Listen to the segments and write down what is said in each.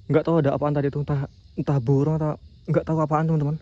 Nggak tahu ada apaan tadi tuh, entah burung atau nggak tahu apaan teman-teman.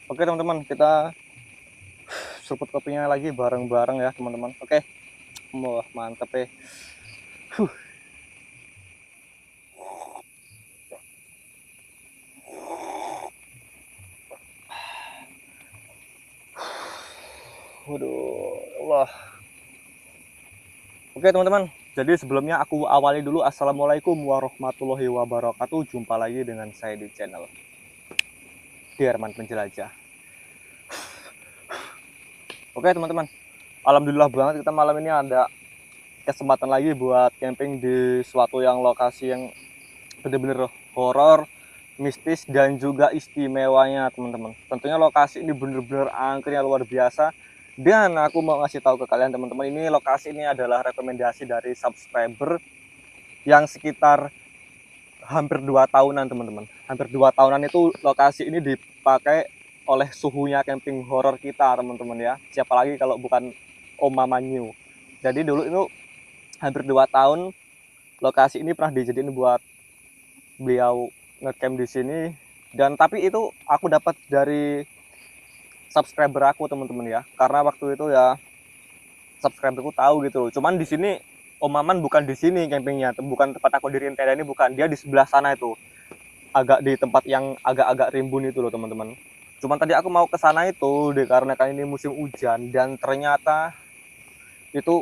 Oke teman-teman, kita seruput kopinya lagi bareng-bareng ya teman-teman. Oke, wah mantep ya. Waduh, wah. Oke teman-teman, jadi sebelumnya aku awali dulu. Assalamualaikum warahmatullahi wabarakatuh. Jumpa lagi dengan saya di channel Derman Penjelajah. Oke teman-teman, alhamdulillah banget kita malam ini ada kesempatan lagi buat camping di suatu yang lokasi yang bener-bener horor, mistis, dan juga istimewanya teman-teman. Tentunya lokasi ini bener-bener angkernya luar biasa. Dan aku mau ngasih tahu ke kalian teman-teman, ini lokasi ini adalah rekomendasi dari subscriber yang sekitar hampir 2 tahunan teman-teman. Hampir 2 tahunan itu lokasi ini dipakai oleh suhunya camping horor kita teman-teman ya. Siapa lagi kalau bukan Om Mamanyu. Jadi dulu itu hampir 2 tahun lokasi ini pernah dijadiin buat beliau ngecamp di sini, dan tapi itu aku dapat dari subscriber aku teman-teman ya, karena waktu itu ya subscriberku tahu gitu. Cuman di sini Om Maman bukan di sini campingnya, bukan tempat aku diriin tenda ini, bukan, dia di sebelah sana itu, agak di tempat yang agak-agak rimbun itu loh teman-teman. Cuman tadi aku mau ke sana itu dikarenakan ini musim hujan, dan ternyata itu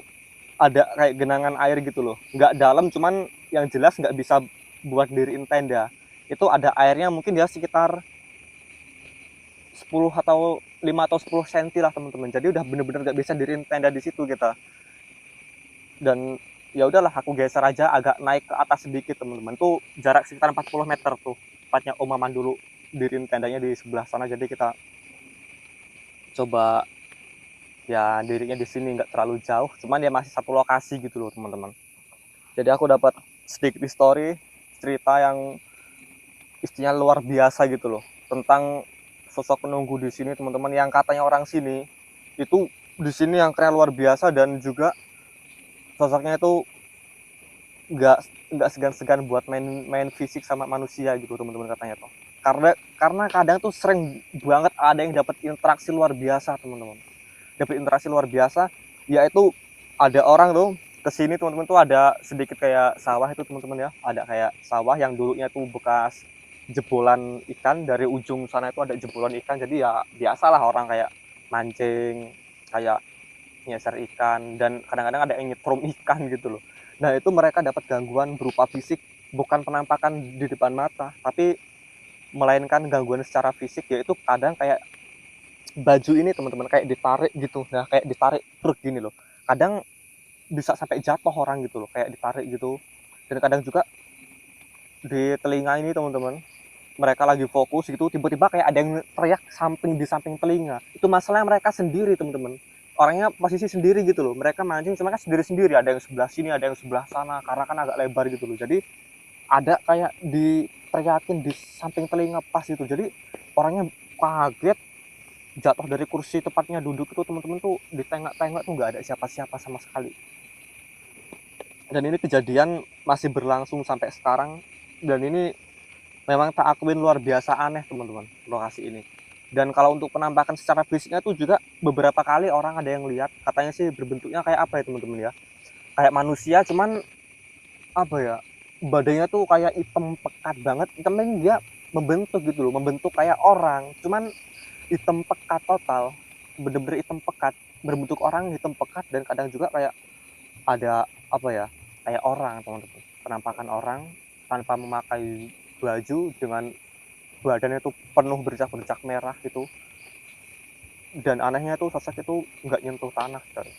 ada kayak genangan air gitu loh, nggak dalam, cuman yang jelas nggak bisa buat diriin tenda. Itu ada airnya mungkin ya sekitar 10 atau 5 atau 10 cm lah teman-teman. Jadi udah bener-bener nggak bisa diriin tenda di situ kita. Dan ya udahlah, aku geser aja agak naik ke atas sedikit teman-teman. Tuh jarak sekitar 40 meter tuh. Tempatnya Om Maman dulu diriin tendanya di sebelah sana. Jadi kita coba ya dirinya di sini nggak terlalu jauh. Cuman ya masih satu lokasi gitu loh teman-teman. Jadi aku dapat sedikit story, cerita yang istinya luar biasa gitu loh, tentang sosok penunggu di sini teman-teman, yang katanya orang sini itu di sini yang keren luar biasa, dan juga sosoknya itu nggak nggak segan-segan buat main fisik sama manusia gitu teman-teman katanya tuh, karena kadang tuh sering banget ada yang dapat interaksi luar biasa teman-teman, dapat interaksi luar biasa, yaitu ada orang tuh kesini teman-teman, tuh ada sedikit kayak sawah itu teman-teman ya, ada kayak sawah yang dulunya tuh bekas jebolan ikan, dari ujung sana itu ada jebolan ikan. Jadi ya biasalah orang kayak mancing, kayak nyeser ikan, dan kadang-kadang ada yang nyetrum ikan gitu loh. Nah itu mereka dapat gangguan berupa fisik, bukan penampakan di depan mata, tapi melainkan gangguan secara fisik, yaitu kadang kayak baju ini teman-teman kayak ditarik gitu. Nah kayak ditarik truk gini loh, kadang bisa sampai jatuh orang gitu loh, kayak ditarik gitu. Dan kadang juga di telinga ini teman-teman, mereka lagi fokus gitu, tiba-tiba kayak ada yang teriak di samping telinga. Itu masalahnya mereka sendiri teman-teman, orangnya posisi sendiri gitu loh, mereka mancing cuma kan sendiri-sendiri, ada yang sebelah sini, ada yang sebelah sana, karena kan agak lebar gitu loh. Jadi ada kayak diteriakin di samping telinga pas itu. Jadi orangnya kaget, jatuh dari kursi tempatnya duduk itu teman-teman, tuh ditengok-tengok tuh nggak ada siapa-siapa sama sekali. Dan ini kejadian masih berlangsung sampai sekarang, dan ini memang tak akuin luar biasa aneh teman-teman lokasi ini. Dan kalau untuk penampakan secara fisiknya tuh juga beberapa kali orang ada yang lihat, katanya sih berbentuknya kayak apa ya teman-teman ya, kayak manusia, cuman apa ya, badannya tuh kayak hitam pekat banget, hitamnya dia membentuk gitu loh, membentuk kayak orang, cuman hitam pekat total, bener-bener hitam pekat, berbentuk orang, hitam pekat. Dan kadang juga kayak ada apa ya, kayak orang teman-teman, penampakan orang tanpa memakai baju, dengan badannya tuh penuh bercak-bercak merah gitu. Dan anehnya tuh sosok itu nggak nyentuh tanah coy.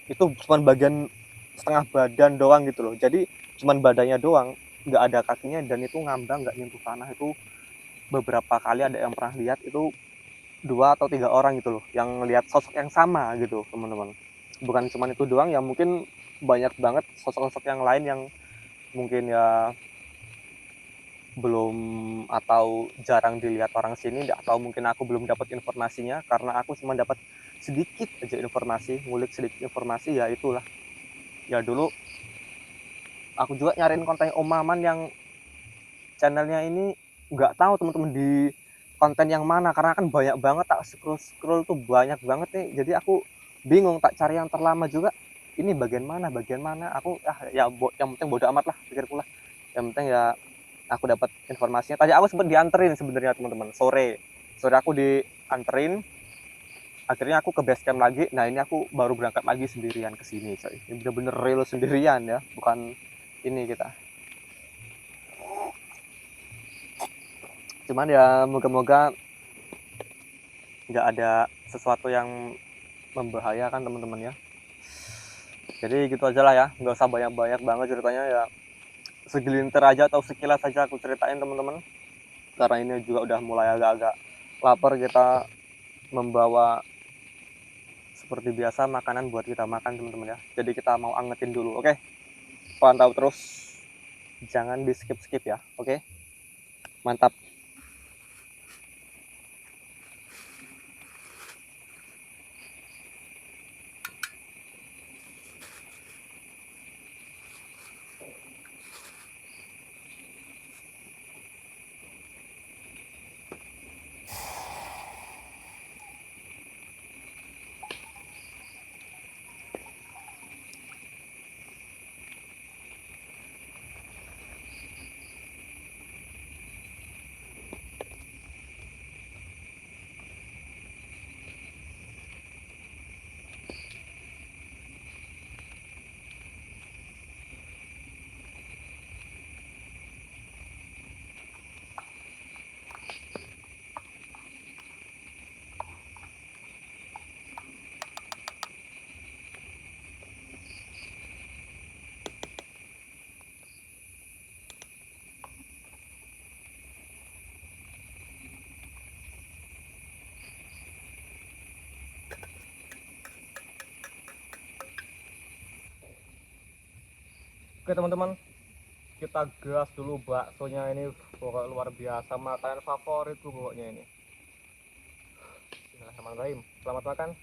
Itu cuma bagian setengah badan doang gitu loh, jadi cuma badannya doang, nggak ada kakinya, dan itu ngambang nggak nyentuh tanah. Itu beberapa kali ada yang pernah lihat, itu 2 atau 3 orang gitu loh yang lihat sosok yang sama gitu teman-teman. Bukan cuma itu doang ya, mungkin banyak banget sosok-sosok yang lain yang mungkin ya belum atau jarang dilihat orang sini, atau mungkin aku belum dapat informasinya, karena aku cuma dapat sedikit aja informasi, ngulik sedikit informasi. Ya itulah, ya dulu aku juga nyariin konten Om Maman yang channelnya ini, nggak tahu teman-teman, di konten yang mana, karena kan banyak banget, tak scroll tuh banyak banget nih, jadi aku bingung, tak cari yang terlama juga, ini bagian mana, aku yang penting bodo amat lah pikirku lah, yang penting ya aku dapat informasinya. Tadi aku sempat dianterin sebenarnya teman-teman, sore aku dianterin, akhirnya aku ke base camp lagi. Nah ini aku baru berangkat lagi sendirian ke sini, coy. Ini bener-bener real sendirian ya, bukan ini kita. Cuman ya moga-moga nggak ada sesuatu yang membahayakan teman-teman ya. Jadi gitu aja lah ya, nggak usah banyak-banyak banget ceritanya ya, segelintir aja atau sekilas saja aku ceritain teman-teman, karena ini juga udah mulai agak-agak lapar. Kita membawa seperti biasa makanan buat kita makan teman-teman ya, jadi kita mau angetin dulu. Oke, pantau terus, jangan di skip ya. Oke, mantap. Oke teman-teman, kita gas dulu baksonya ini, pokoknya luar biasa, makanan favoritku pokoknya ini. Bismillahirrahmanirrahim, selamat makan.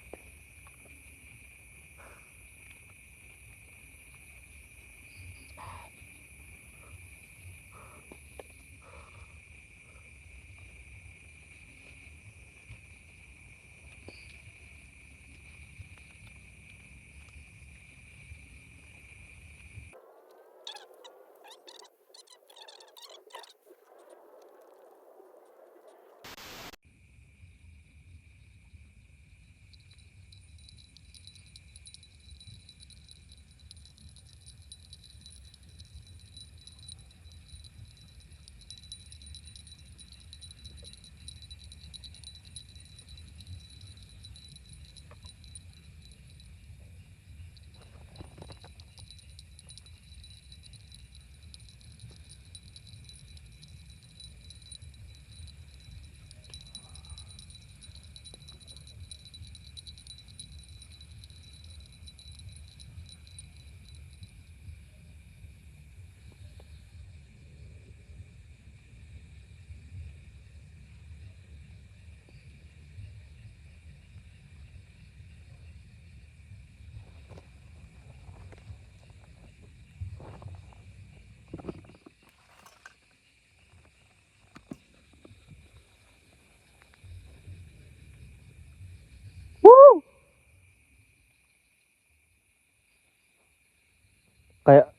Kayak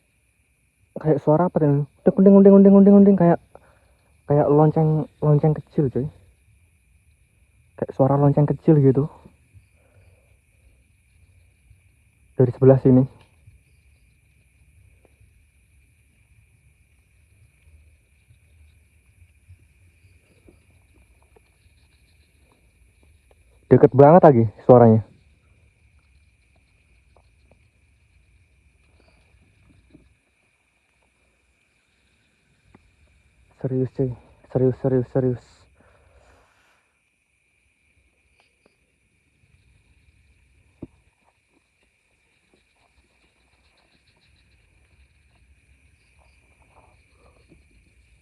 kayak suara apa tuh? Unding unding unding unding unding, kayak kayak lonceng lonceng kecil coy. Kayak suara lonceng kecil gitu dari sebelah sini. Deket banget lagi suaranya. Serius cuy, serius serius serius.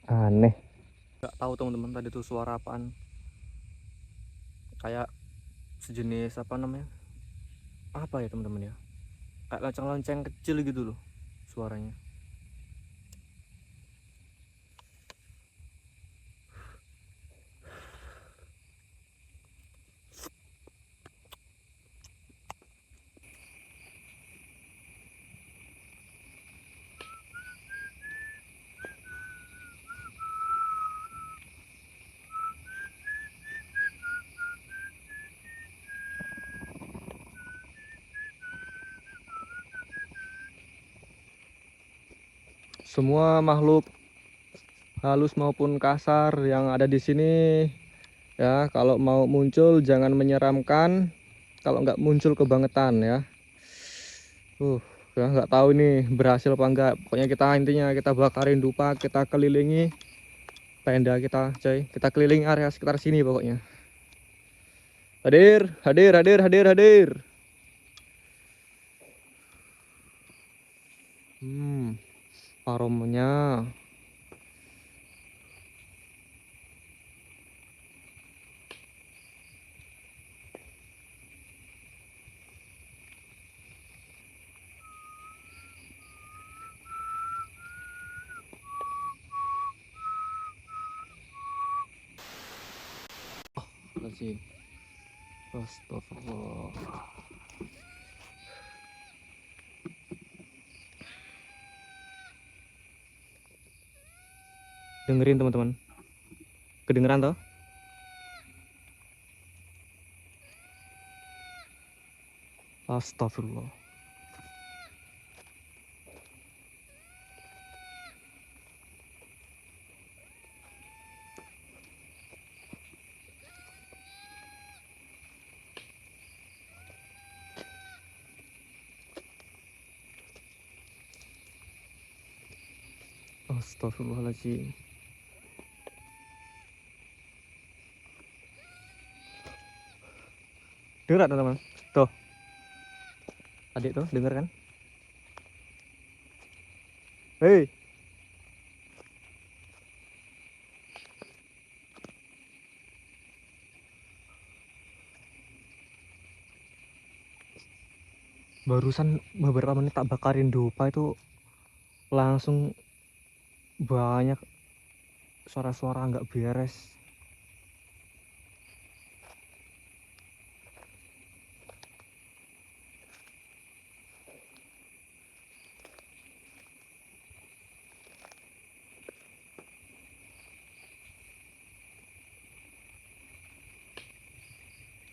Aneh. Gak tahu teman-teman tadi tuh suara apaan. Kayak sejenis apa namanya? Apa ya teman-teman ya? Kayak lonceng-lonceng kecil gitu loh suaranya. semua makhluk halus maupun kasar yang ada di sini ya, kalau mau muncul jangan menyeramkan, kalau nggak muncul kebangetan ya. uh ya nggak tahu ini berhasil apa enggak, pokoknya kita intinya kita bakarin dupa, kita kelilingi tenda kita coy, kita kelilingi area sekitar sini pokoknya. Hadir, hadir, hadir, hadir, hadir. Aromanya. Astagfirullahaladzim. Astagfirullah. Dengerin teman-teman. Kedengeran toh? Astagfirullah. Astagfirullahaladzim. Dengar teman-teman? Tuh. Adik tuh, denger kan? Hei. Barusan beberapa menit tak bakarin dupa itu langsung banyak suara-suara nggak beres.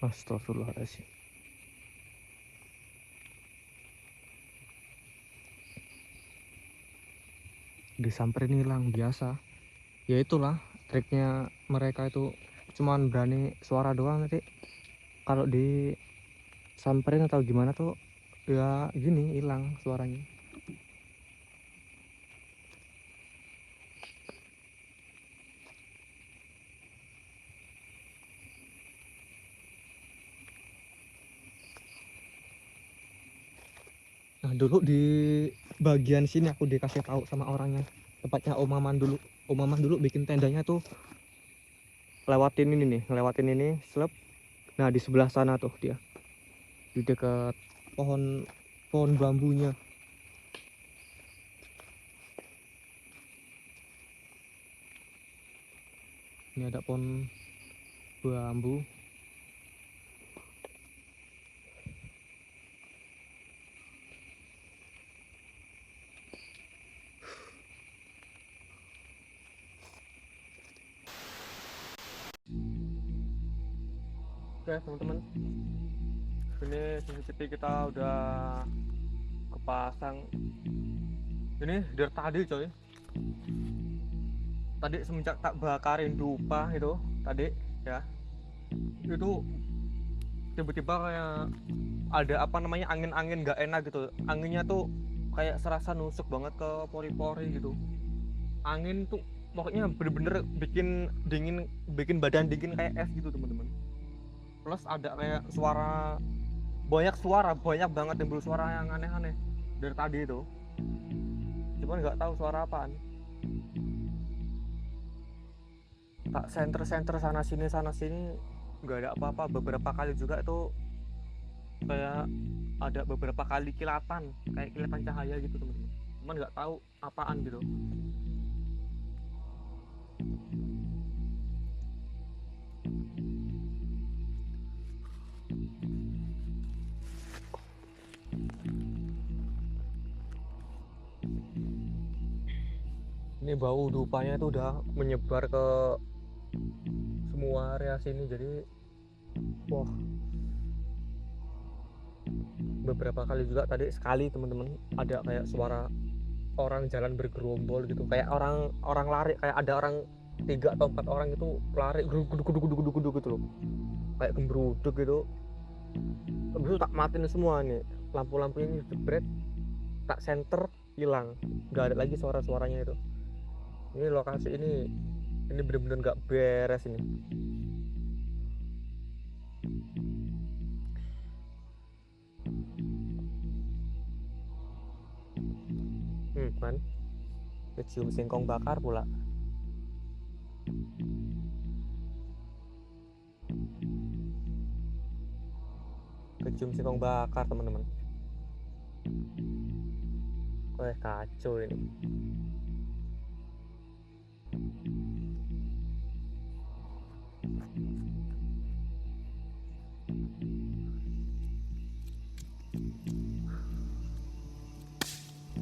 Astagfirullahaladzim. Disamperin hilang biasa. Ya itulah triknya mereka itu, cuman berani suara doang nanti. Kalau disamperin atau gimana tuh ya gini hilang suaranya. Nah dulu di bagian sini aku dikasih tahu sama orangnya, tempatnya Om Maman dulu. Om Maman dulu bikin tendanya tuh lewatin ini nih, lewatin ini slep. Nah di sebelah sana tuh dia, di dekat pohon pohon bambunya. Ini ada pohon bambu. Oke teman-teman, ini CCTV kita udah kepasang. Ini dari tadi coy, tadi semenjak tak bakarin dupa itu tadi ya, itu tiba-tiba kayak ada apa namanya, angin-angin nggak enak gitu. Anginnya tuh kayak serasa nusuk banget ke pori-pori gitu. Angin tuh pokoknya bener-bener bikin dingin, bikin badan dingin kayak es gitu teman-teman. Plus ada kayak suara, banyak banget timbul suara yang aneh-aneh dari tadi itu, cuman nggak tahu suara apaan. Tak senter sana sini nggak ada apa-apa. Beberapa kali juga itu kayak ada beberapa kali kilatan, kayak kilatan cahaya gitu teman-teman, cuman nggak tahu apaan gitu. Ini bau dupanya itu udah menyebar ke semua area sini, jadi wah. Beberapa kali juga tadi sekali teman-teman ada kayak suara orang jalan bergerombol gitu, kayak orang lari, kayak ada orang 3 atau 4 orang itu lari guduk gitu loh, kayak gembruduk gitu. Habis itu tak matiin semua nih lampu-lampunya, ini jebret, tak senter, hilang, nggak ada lagi suara-suaranya itu. Ini lokasi ini bener-bener nggak beres ini. Kan kecium singkong bakar pula. Kecium singkong bakar teman-teman. Wah, kacau ini.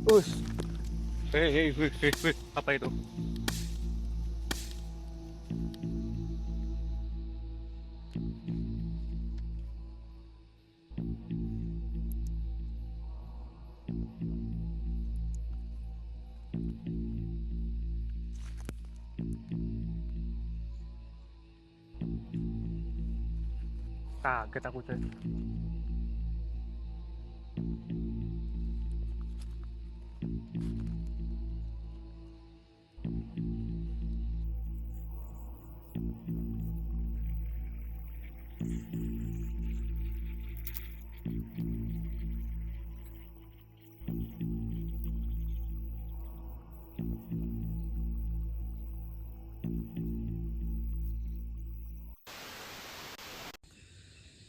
Us. Hei, apa itu? Kaget aku coy.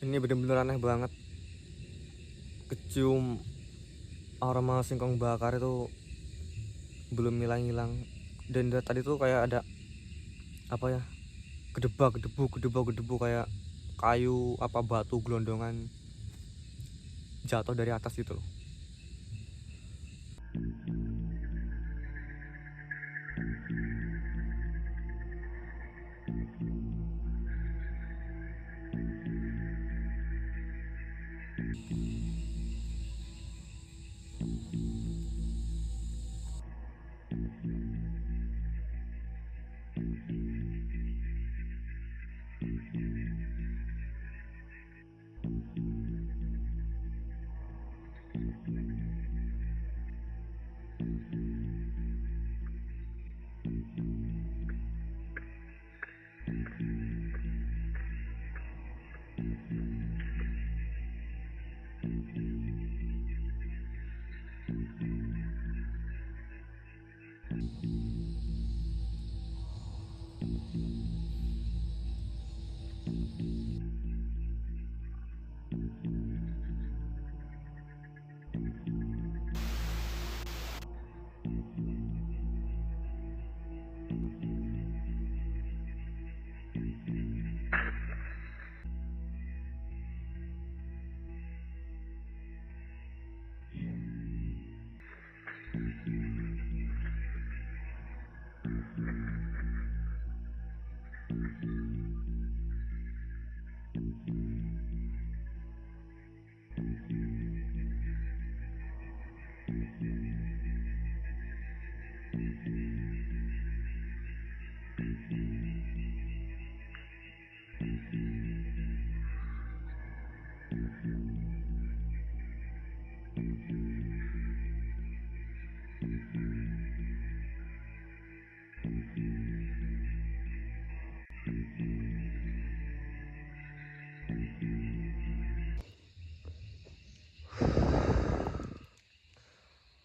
Ini bener-bener aneh banget. Kecium aroma singkong bakar itu belum hilang-hilang. Dan tadi tuh kayak ada apa ya? Gedebak-gedebu kayak kayu apa batu gelondongan jatuh dari atas gitu loh.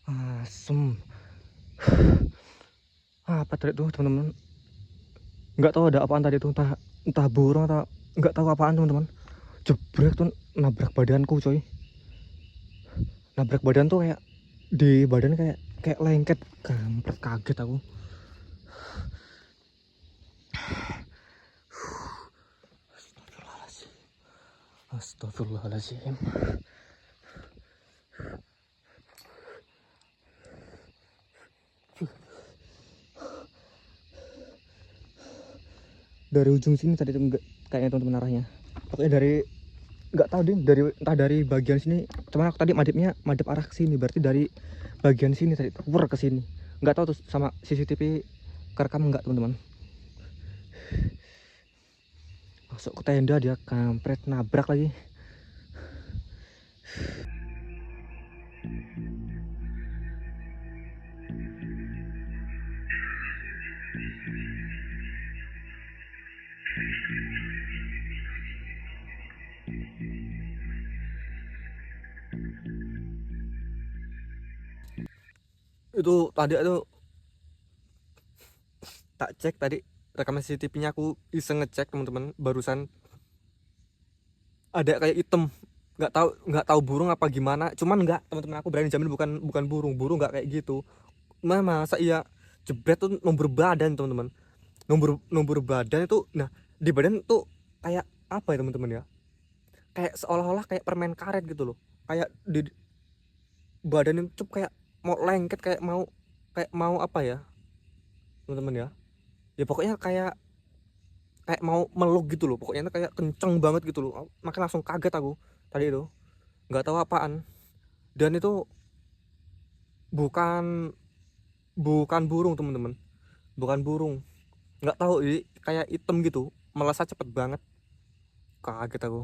Asem. Apa tadi tuh teman-teman? Nggak tahu ada apaan tadi tuh, entah burung atau nggak tahu apaan teman-teman. Jebrek tuh nabrak badanku coy. Nabrak badan tuh kayak di badan kayak lengket, kampret, kaget aku. Astagfirullahaladzim. Dari ujung sini tadi tuh enggak kayaknya teman-teman arahnya. Pokoknya dari nggak tahu deh, entah dari bagian sini. Cuman aku tadi madep arah ke sini, berarti dari bagian sini tadi, wer ke sini. Nggak tahu tuh sama CCTV kerekam nggak teman-teman. Masuk ke tenda dia kampret, nabrak lagi. Itu tadi itu tak cek tadi rekaman CCTV-nya, aku iseng ngecek teman-teman, barusan ada kayak item, nggak tahu burung apa gimana, cuman nggak teman-teman, aku berani jamin bukan bukan burung nggak kayak gitu. Masa iya jebret tuh nomor badan teman-teman, nomor nomor badan itu. Nah, di badan tuh kayak apa ya teman-teman ya, kayak seolah-olah kayak permen karet gitu loh, kayak di badan itu kayak mau lengket, kayak mau apa ya teman-teman ya, ya pokoknya kayak kayak mau meluk gitu loh, pokoknya itu kayak kenceng banget gitu loh, makanya langsung kaget aku tadi itu, nggak tahu apaan. Dan itu bukan bukan burung teman-teman, bukan burung, nggak tahu ini kayak item gitu, melesat cepet banget, kaget aku.